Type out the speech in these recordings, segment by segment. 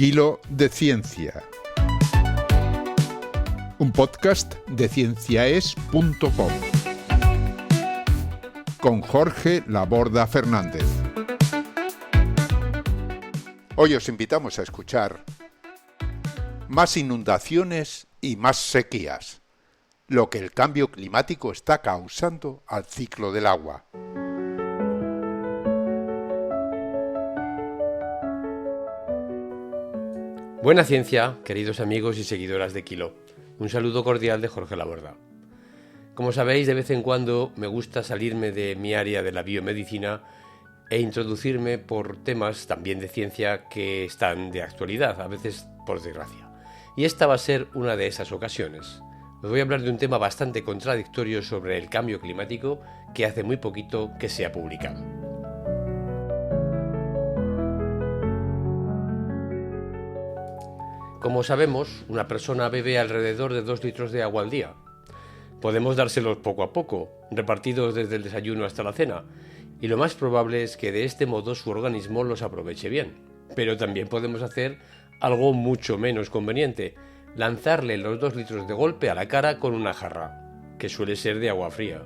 Kilo de Ciencia. Un podcast de cienciaes.com. Con Jorge Laborda Fernández. Hoy os invitamos a escuchar más inundaciones y más sequías, lo que el cambio climático está causando al ciclo del agua. Buena ciencia, queridos amigos y seguidoras de Kilo. Un saludo cordial de Jorge Laborda. Como sabéis, de vez en cuando me gusta salirme de mi área de la biomedicina e introducirme por temas también de ciencia que están de actualidad, a veces por desgracia. Y esta va a ser una de esas ocasiones. Os voy a hablar de un tema bastante contradictorio sobre el cambio climático que hace muy poquito que se ha publicado. Como sabemos, una persona bebe alrededor de 2 litros de agua al día. Podemos dárselos poco a poco, repartidos desde el desayuno hasta la cena, y lo más probable es que de este modo su organismo los aproveche bien. Pero también podemos hacer algo mucho menos conveniente, lanzarle los 2 litros de golpe a la cara con una jarra, que suele ser de agua fría.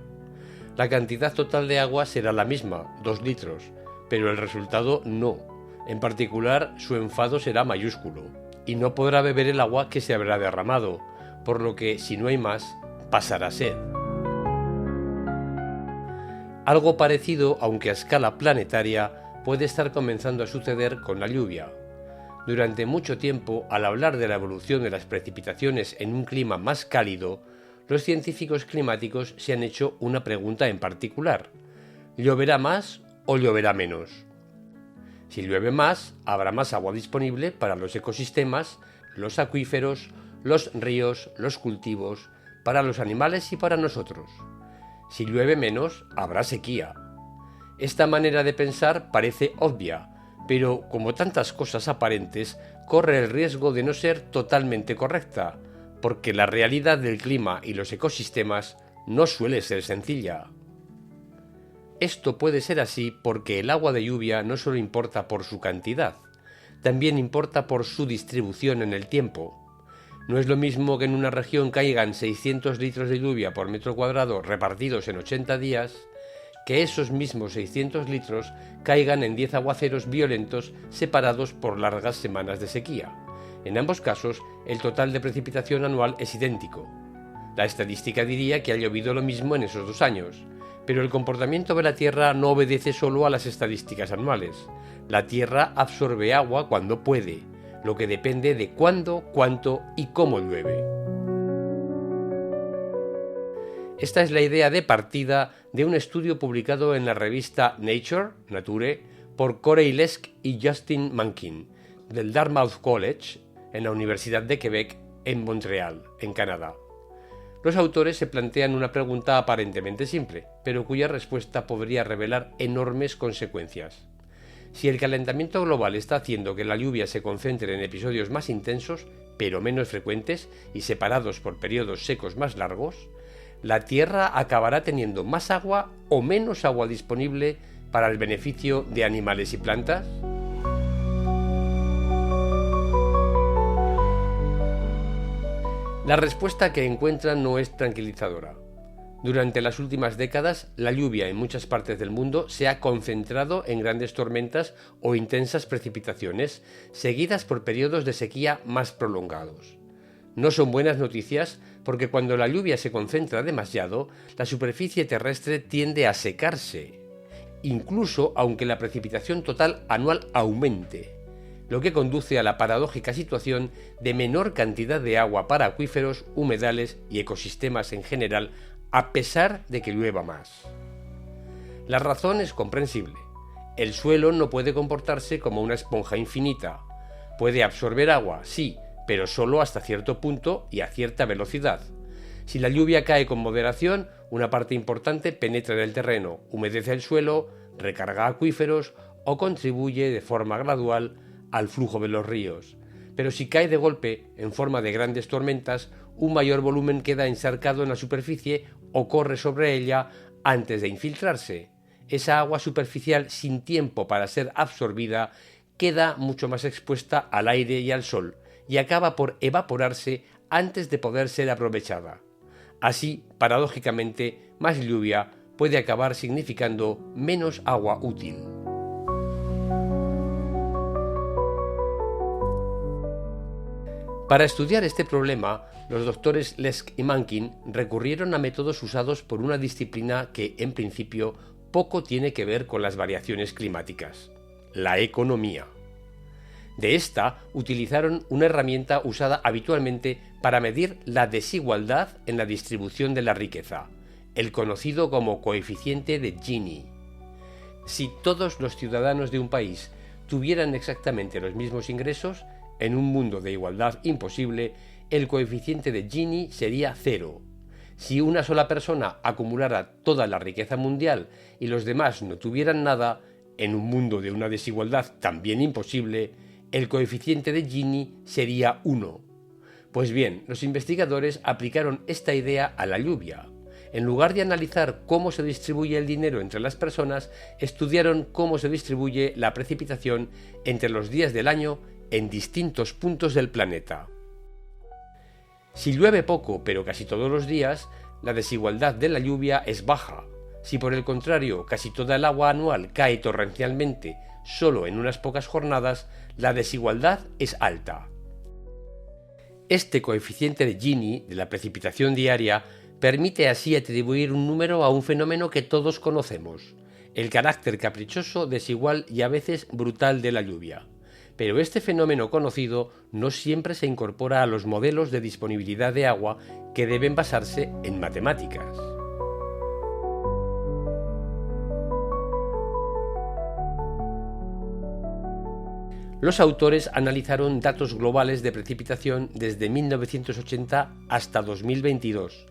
La cantidad total de agua será la misma, 2 litros, pero el resultado no. En particular, su enfado será mayúsculo, y no podrá beber el agua que se habrá derramado, por lo que, si no hay más, pasará sed. Algo parecido, aunque a escala planetaria, puede estar comenzando a suceder con la lluvia. Durante mucho tiempo, al hablar de la evolución de las precipitaciones en un clima más cálido, los científicos climáticos se han hecho una pregunta en particular: ¿lloverá más o lloverá menos? Si llueve más, habrá más agua disponible para los ecosistemas, los acuíferos, los ríos, los cultivos, para los animales y para nosotros. Si llueve menos, habrá sequía. Esta manera de pensar parece obvia, pero como tantas cosas aparentes, corre el riesgo de no ser totalmente correcta, porque la realidad del clima y los ecosistemas no suele ser sencilla. Esto puede ser así porque el agua de lluvia no solo importa por su cantidad, también importa por su distribución en el tiempo. No es lo mismo que en una región caigan 600 litros de lluvia por metro cuadrado repartidos en 80 días, que esos mismos 600 litros caigan en 10 aguaceros violentos separados por largas semanas de sequía. En ambos casos, el total de precipitación anual es idéntico. La estadística diría que ha llovido lo mismo en esos 2 años. Pero el comportamiento de la Tierra no obedece solo a las estadísticas anuales. La Tierra absorbe agua cuando puede, lo que depende de cuándo, cuánto y cómo llueve. Esta es la idea de partida de un estudio publicado en la revista Nature, por Corey Lesk y Justin Mankin, del Dartmouth College, en la Universidad de Quebec, en Montreal, en Canadá. Los autores se plantean una pregunta aparentemente simple, pero cuya respuesta podría revelar enormes consecuencias. Si el calentamiento global está haciendo que la lluvia se concentre en episodios más intensos, pero menos frecuentes y separados por periodos secos más largos, la Tierra acabará teniendo más agua o menos agua disponible para el beneficio de animales y plantas. La respuesta que encuentran no es tranquilizadora. Durante las últimas décadas, la lluvia en muchas partes del mundo se ha concentrado en grandes tormentas o intensas precipitaciones, seguidas por periodos de sequía más prolongados. No son buenas noticias porque cuando la lluvia se concentra demasiado, la superficie terrestre tiende a secarse, incluso aunque la precipitación total anual aumente, lo que conduce a la paradójica situación de menor cantidad de agua para acuíferos, humedales y ecosistemas en general, a pesar de que llueva más. La razón es comprensible. El suelo no puede comportarse como una esponja infinita. Puede absorber agua, sí, pero solo hasta cierto punto y a cierta velocidad. Si la lluvia cae con moderación, una parte importante penetra en el terreno, humedece el suelo, recarga acuíferos o contribuye de forma gradual al flujo de los ríos. Pero si cae de golpe, en forma de grandes tormentas, un mayor volumen queda encharcado en la superficie o corre sobre ella antes de infiltrarse. Esa agua superficial sin tiempo para ser absorbida queda mucho más expuesta al aire y al sol y acaba por evaporarse antes de poder ser aprovechada. Así, paradójicamente, más lluvia puede acabar significando menos agua útil. Para estudiar este problema, los doctores Lesk y Mankin recurrieron a métodos usados por una disciplina que, en principio, poco tiene que ver con las variaciones climáticas: la economía. De esta utilizaron una herramienta usada habitualmente para medir la desigualdad en la distribución de la riqueza, el conocido como coeficiente de Gini. Si todos los ciudadanos de un país tuvieran exactamente los mismos ingresos, en un mundo de igualdad imposible, el coeficiente de Gini sería 0. Si una sola persona acumulara toda la riqueza mundial y los demás no tuvieran nada, en un mundo de una desigualdad también imposible, el coeficiente de Gini sería 1. Pues bien, los investigadores aplicaron esta idea a la lluvia. En lugar de analizar cómo se distribuye el dinero entre las personas, estudiaron cómo se distribuye la precipitación entre los días del año en distintos puntos del planeta. Si llueve poco, pero casi todos los días, la desigualdad de la lluvia es baja. Si por el contrario casi toda el agua anual cae torrencialmente solo en unas pocas jornadas, la desigualdad es alta. Este coeficiente de Gini de la precipitación diaria permite así atribuir un número a un fenómeno que todos conocemos: el carácter caprichoso, desigual y a veces brutal de la lluvia. Pero este fenómeno conocido no siempre se incorpora a los modelos de disponibilidad de agua que deben basarse en matemáticas. Los autores analizaron datos globales de precipitación desde 1980 hasta 2022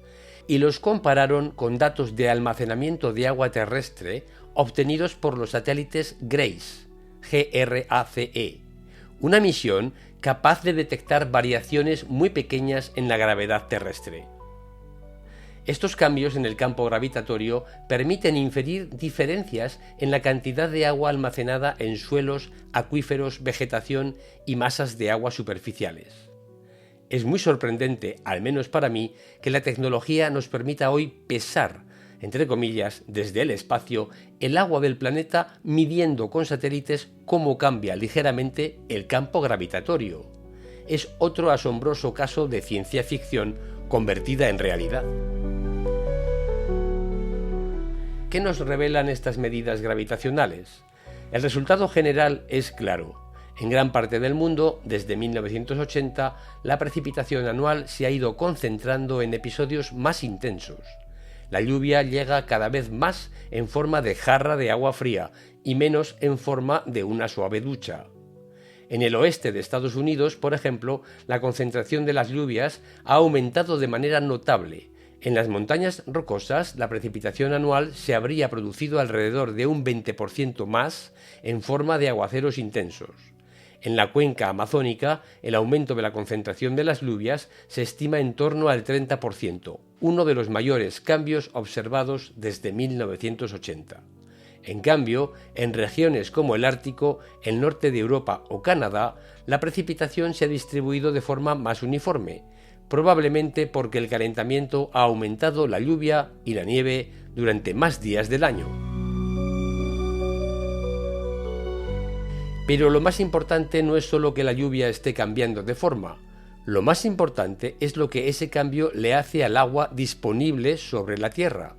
y los compararon con datos de almacenamiento de agua terrestre obtenidos por los satélites GRACE, G-R-A-C-E, una misión capaz de detectar variaciones muy pequeñas en la gravedad terrestre. Estos cambios en el campo gravitatorio permiten inferir diferencias en la cantidad de agua almacenada en suelos, acuíferos, vegetación y masas de agua superficiales. Es muy sorprendente, al menos para mí, que la tecnología nos permita hoy pesar, entre comillas, desde el espacio, el agua del planeta midiendo con satélites cómo cambia ligeramente el campo gravitatorio. Es otro asombroso caso de ciencia ficción convertida en realidad. ¿Qué nos revelan estas medidas gravitacionales? El resultado general es claro. En gran parte del mundo, desde 1980, la precipitación anual se ha ido concentrando en episodios más intensos. La lluvia llega cada vez más en forma de jarra de agua fría y menos en forma de una suave ducha. En el oeste de Estados Unidos, por ejemplo, la concentración de las lluvias ha aumentado de manera notable. En las montañas rocosas, la precipitación anual se habría producido alrededor de un 20% más en forma de aguaceros intensos. En la cuenca amazónica, el aumento de la concentración de las lluvias se estima en torno al 30%, uno de los mayores cambios observados desde 1980. En cambio, en regiones como el Ártico, el norte de Europa o Canadá, la precipitación se ha distribuido de forma más uniforme, probablemente porque el calentamiento ha aumentado la lluvia y la nieve durante más días del año. Pero lo más importante no es solo que la lluvia esté cambiando de forma. Lo más importante es lo que ese cambio le hace al agua disponible sobre la Tierra.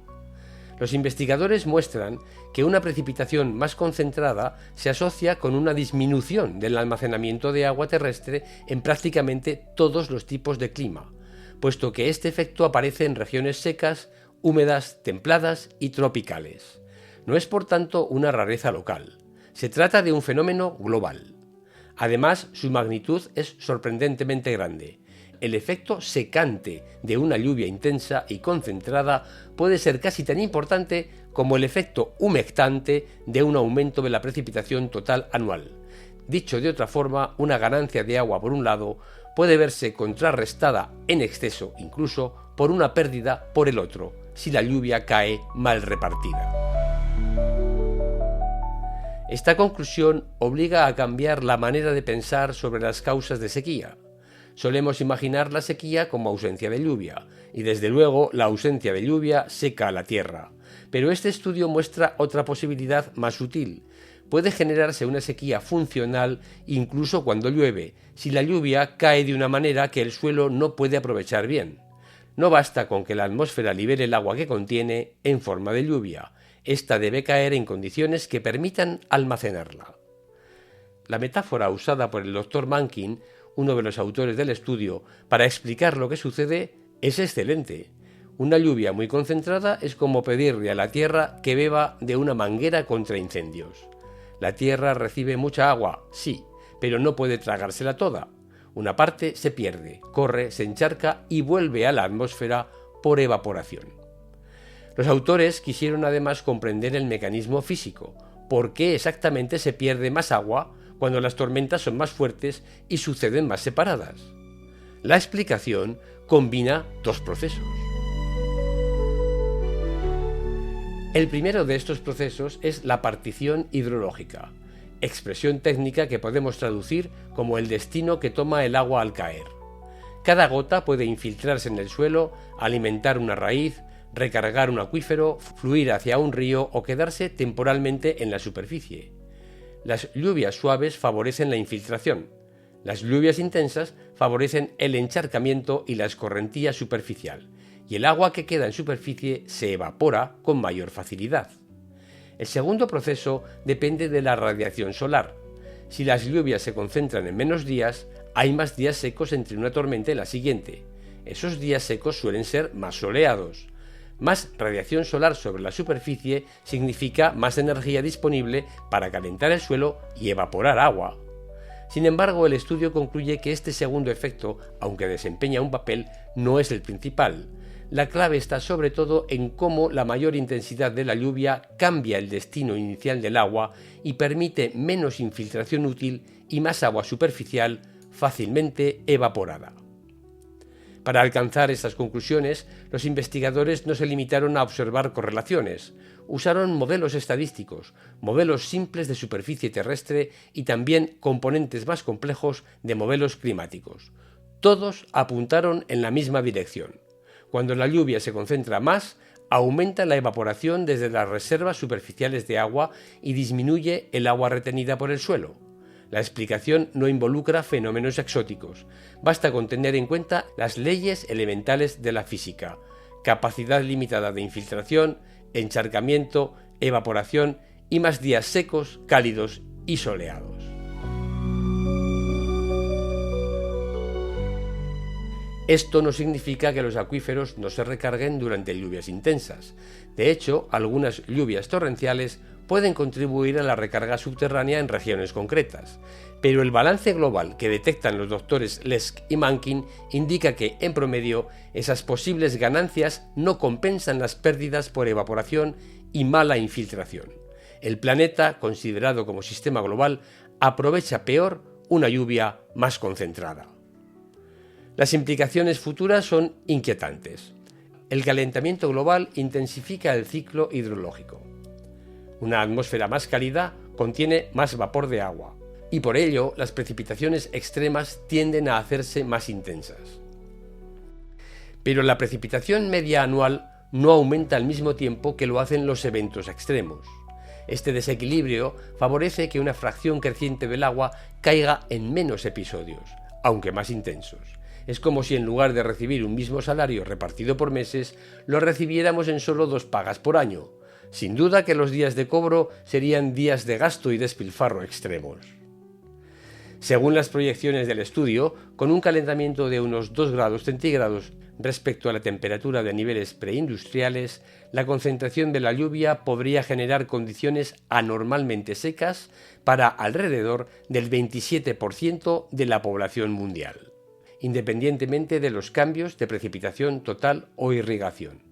Los investigadores muestran que una precipitación más concentrada se asocia con una disminución del almacenamiento de agua terrestre en prácticamente todos los tipos de clima, puesto que este efecto aparece en regiones secas, húmedas, templadas y tropicales. No es por tanto una rareza local. Se trata de un fenómeno global. Además, su magnitud es sorprendentemente grande. El efecto secante de una lluvia intensa y concentrada puede ser casi tan importante como el efecto humectante de un aumento de la precipitación total anual. Dicho de otra forma, una ganancia de agua por un lado puede verse contrarrestada en exceso incluso por una pérdida por el otro, si la lluvia cae mal repartida. Esta conclusión obliga a cambiar la manera de pensar sobre las causas de sequía. Solemos imaginar la sequía como ausencia de lluvia, y desde luego la ausencia de lluvia seca a la tierra. Pero este estudio muestra otra posibilidad más sutil. Puede generarse una sequía funcional incluso cuando llueve, si la lluvia cae de una manera que el suelo no puede aprovechar bien. No basta con que la atmósfera libere el agua que contiene en forma de lluvia. Esta debe caer en condiciones que permitan almacenarla. La metáfora usada por el Dr. Mankin, uno de los autores del estudio, para explicar lo que sucede, es excelente. Una lluvia muy concentrada es como pedirle a la tierra que beba de una manguera contra incendios. La tierra recibe mucha agua, sí, pero no puede tragársela toda. Una parte se pierde, corre, se encharca y vuelve a la atmósfera por evaporación. Los autores quisieron además comprender el mecanismo físico, por qué exactamente se pierde más agua cuando las tormentas son más fuertes y suceden más separadas. La explicación combina dos procesos. El primero de estos procesos es la partición hidrológica, expresión técnica que podemos traducir como el destino que toma el agua al caer. Cada gota puede infiltrarse en el suelo, alimentar una raíz, recargar un acuífero, fluir hacia un río o quedarse temporalmente en la superficie. Las lluvias suaves favorecen la infiltración. Las lluvias intensas favorecen el encharcamiento y la escorrentía superficial, y el agua que queda en superficie se evapora con mayor facilidad. El segundo proceso depende de la radiación solar. Si las lluvias se concentran en menos días, hay más días secos entre una tormenta y la siguiente. Esos días secos suelen ser más soleados. Más radiación solar sobre la superficie significa más energía disponible para calentar el suelo y evaporar agua. Sin embargo, el estudio concluye que este segundo efecto, aunque desempeña un papel, no es el principal. La clave está sobre todo en cómo la mayor intensidad de la lluvia cambia el destino inicial del agua y permite menos infiltración útil y más agua superficial fácilmente evaporada. Para alcanzar estas conclusiones, los investigadores no se limitaron a observar correlaciones. Usaron modelos estadísticos, modelos simples de superficie terrestre y también componentes más complejos de modelos climáticos. Todos apuntaron en la misma dirección. Cuando la lluvia se concentra más, aumenta la evaporación desde las reservas superficiales de agua y disminuye el agua retenida por el suelo. La explicación no involucra fenómenos exóticos. Basta con tener en cuenta las leyes elementales de la física: capacidad limitada de infiltración, encharcamiento, evaporación y más días secos, cálidos y soleados. Esto no significa que los acuíferos no se recarguen durante lluvias intensas. De hecho, algunas lluvias torrenciales pueden contribuir a la recarga subterránea en regiones concretas, pero el balance global que detectan los doctores Lesk y Mankin indica que, en promedio, esas posibles ganancias no compensan las pérdidas por evaporación y mala infiltración. El planeta, considerado como sistema global, aprovecha peor una lluvia más concentrada. Las implicaciones futuras son inquietantes. El calentamiento global intensifica el ciclo hidrológico. Una atmósfera más cálida contiene más vapor de agua, y por ello las precipitaciones extremas tienden a hacerse más intensas. Pero la precipitación media anual no aumenta al mismo tiempo que lo hacen los eventos extremos. Este desequilibrio favorece que una fracción creciente del agua caiga en menos episodios, aunque más intensos. Es como si en lugar de recibir un mismo salario repartido por meses, lo recibiéramos en solo 2 pagas por año. Sin duda que los días de cobro serían días de gasto y despilfarro extremos. Según las proyecciones del estudio, con un calentamiento de unos 2 grados centígrados respecto a la temperatura de niveles preindustriales, la concentración de la lluvia podría generar condiciones anormalmente secas para alrededor del 27% de la población mundial, independientemente de los cambios de precipitación total o irrigación.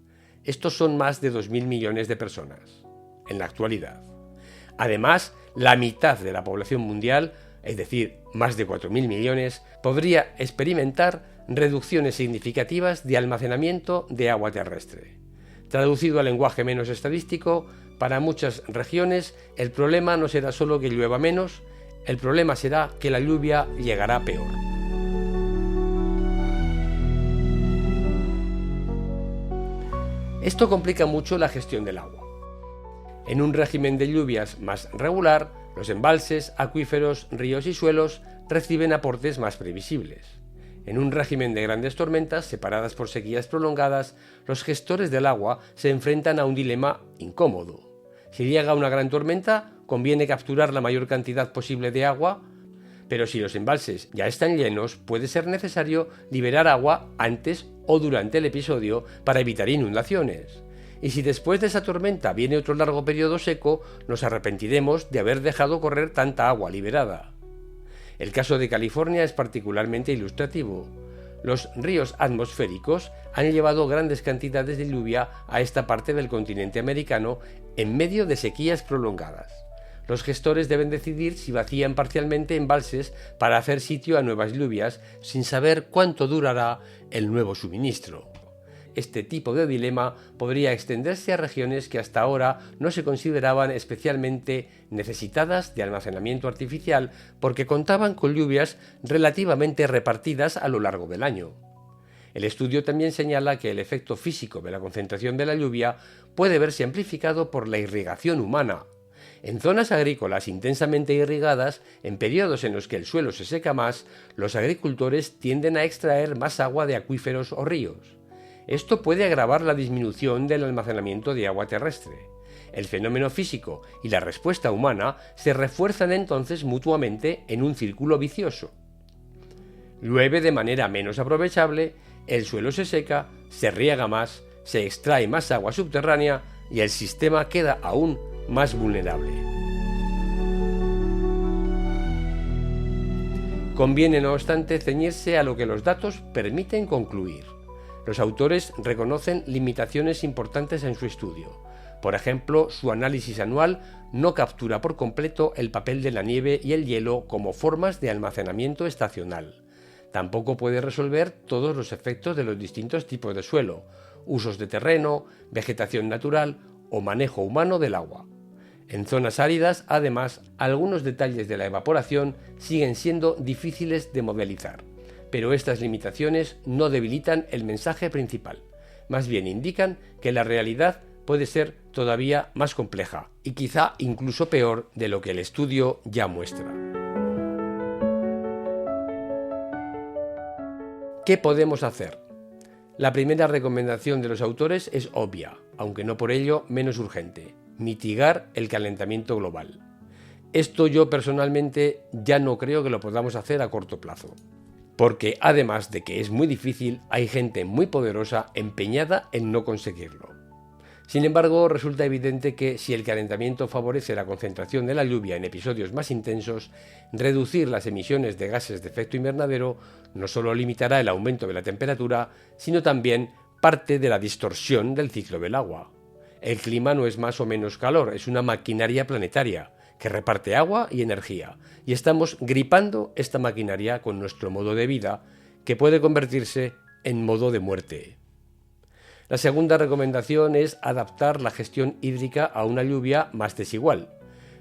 Estos son más de 2.000 millones de personas en la actualidad. Además, la mitad de la población mundial, es decir, más de 4.000 millones, podría experimentar reducciones significativas de almacenamiento de agua terrestre. Traducido al lenguaje menos estadístico, Para muchas regiones el problema no será solo que llueva menos, el problema será que la lluvia llegará peor. Esto complica mucho la gestión del agua. En un régimen de lluvias más regular, los embalses, acuíferos, ríos y suelos reciben aportes más previsibles. En un régimen de grandes tormentas, separadas por sequías prolongadas, los gestores del agua se enfrentan a un dilema incómodo. Si llega una gran tormenta, conviene capturar la mayor cantidad posible de agua, pero si los embalses ya están llenos, puede ser necesario liberar agua antes o durante el episodio para evitar inundaciones. Y si después de esa tormenta viene otro largo periodo seco, nos arrepentiremos de haber dejado correr tanta agua liberada. El caso de California es particularmente ilustrativo. Los ríos atmosféricos han llevado grandes cantidades de lluvia a esta parte del continente americano en medio de sequías prolongadas. Los gestores deben decidir si vacían parcialmente embalses para hacer sitio a nuevas lluvias sin saber cuánto durará el nuevo suministro. Este tipo de dilema podría extenderse a regiones que hasta ahora no se consideraban especialmente necesitadas de almacenamiento artificial porque contaban con lluvias relativamente repartidas a lo largo del año. El estudio también señala que el efecto físico de la concentración de la lluvia puede verse amplificado por la irrigación humana. En zonas agrícolas intensamente irrigadas, en periodos en los que el suelo se seca más, los agricultores tienden a extraer más agua de acuíferos o ríos. Esto puede agravar la disminución del almacenamiento de agua terrestre. El fenómeno físico y la respuesta humana se refuerzan entonces mutuamente en un círculo vicioso. Llueve de manera menos aprovechable, el suelo se seca, se riega más, se extrae más agua subterránea y el sistema queda aún más vulnerable. Conviene, no obstante, ceñirse a lo que los datos permiten concluir. Los autores reconocen limitaciones importantes en su estudio. Por ejemplo, su análisis anual no captura por completo el papel de la nieve y el hielo como formas de almacenamiento estacional. Tampoco puede resolver todos los efectos de los distintos tipos de suelo, usos de terreno, vegetación natural o manejo humano del agua. En zonas áridas, además, algunos detalles de la evaporación siguen siendo difíciles de modelizar. Pero estas limitaciones no debilitan el mensaje principal, más bien indican que la realidad puede ser todavía más compleja y quizá incluso peor de lo que el estudio ya muestra. ¿Qué podemos hacer? La primera recomendación de los autores es obvia, aunque no por ello menos urgente: mitigar el calentamiento global. Esto yo personalmente ya no creo que lo podamos hacer a corto plazo. Porque además de que es muy difícil, hay gente muy poderosa empeñada en no conseguirlo. Sin embargo, resulta evidente que si el calentamiento favorece la concentración de la lluvia en episodios más intensos, reducir las emisiones de gases de efecto invernadero no solo limitará el aumento de la temperatura, sino también parte de la distorsión del ciclo del agua. El clima no es más o menos calor, es una maquinaria planetaria que reparte agua y energía, y estamos gripando esta maquinaria con nuestro modo de vida, que puede convertirse en modo de muerte. La segunda recomendación es adaptar la gestión hídrica a una lluvia más desigual.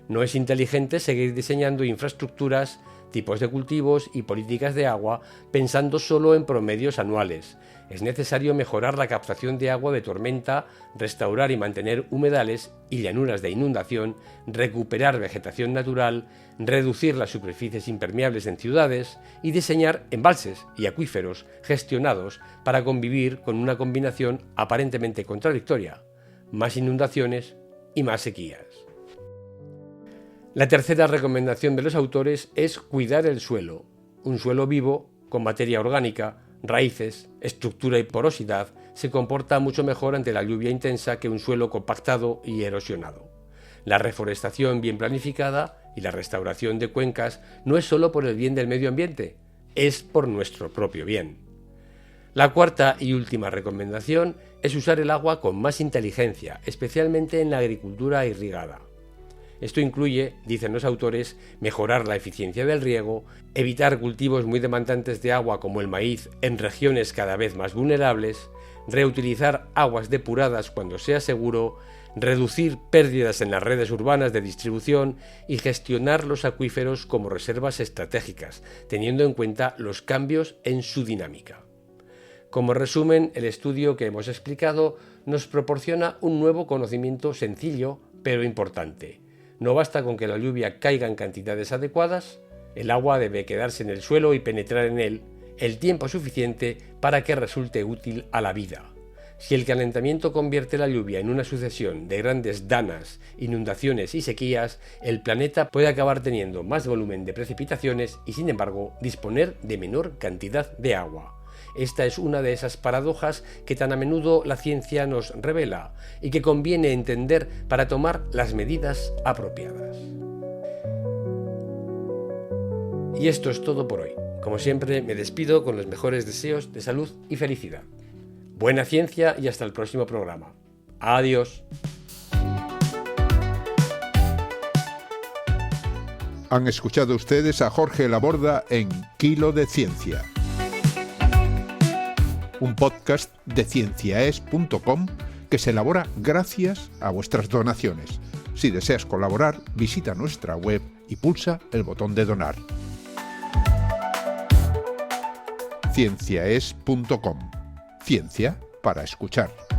No es inteligente seguir diseñando infraestructuras, tipos de cultivos y políticas de agua pensando solo en promedios anuales. Es necesario mejorar la captación de agua de tormenta, restaurar y mantener humedales y llanuras de inundación, recuperar vegetación natural, reducir las superficies impermeables en ciudades y diseñar embalses y acuíferos gestionados para convivir con una combinación aparentemente contradictoria: más inundaciones y más sequías. La tercera recomendación de los autores es cuidar el suelo, un suelo vivo, con materia orgánica, raíces, estructura y porosidad, se comporta mucho mejor ante la lluvia intensa que un suelo compactado y erosionado. La reforestación bien planificada y la restauración de cuencas no es solo por el bien del medio ambiente, es por nuestro propio bien. La cuarta y última recomendación es usar el agua con más inteligencia, especialmente en la agricultura irrigada. Esto incluye, dicen los autores, mejorar la eficiencia del riego, evitar cultivos muy demandantes de agua como el maíz en regiones cada vez más vulnerables, reutilizar aguas depuradas cuando sea seguro, reducir pérdidas en las redes urbanas de distribución y gestionar los acuíferos como reservas estratégicas, teniendo en cuenta los cambios en su dinámica. Como resumen, el estudio que hemos explicado nos proporciona un nuevo conocimiento sencillo pero importante. No basta con que la lluvia caiga en cantidades adecuadas, el agua debe quedarse en el suelo y penetrar en él el tiempo suficiente para que resulte útil a la vida. Si el calentamiento convierte la lluvia en una sucesión de grandes danas, inundaciones y sequías, el planeta puede acabar teniendo más volumen de precipitaciones y, sin embargo, disponer de menor cantidad de agua. Esta es una de esas paradojas que tan a menudo la ciencia nos revela y que conviene entender para tomar las medidas apropiadas. Y esto es todo por hoy. Como siempre, me despido con los mejores deseos de salud y felicidad. Buena ciencia y hasta el próximo programa. Adiós. Han escuchado ustedes a Jorge Laborda en Kilo de Ciencia, un podcast de cienciaes.com que se elabora gracias a vuestras donaciones. Si deseas colaborar, visita nuestra web y pulsa el botón de donar. cienciaes.com. Ciencia para escuchar.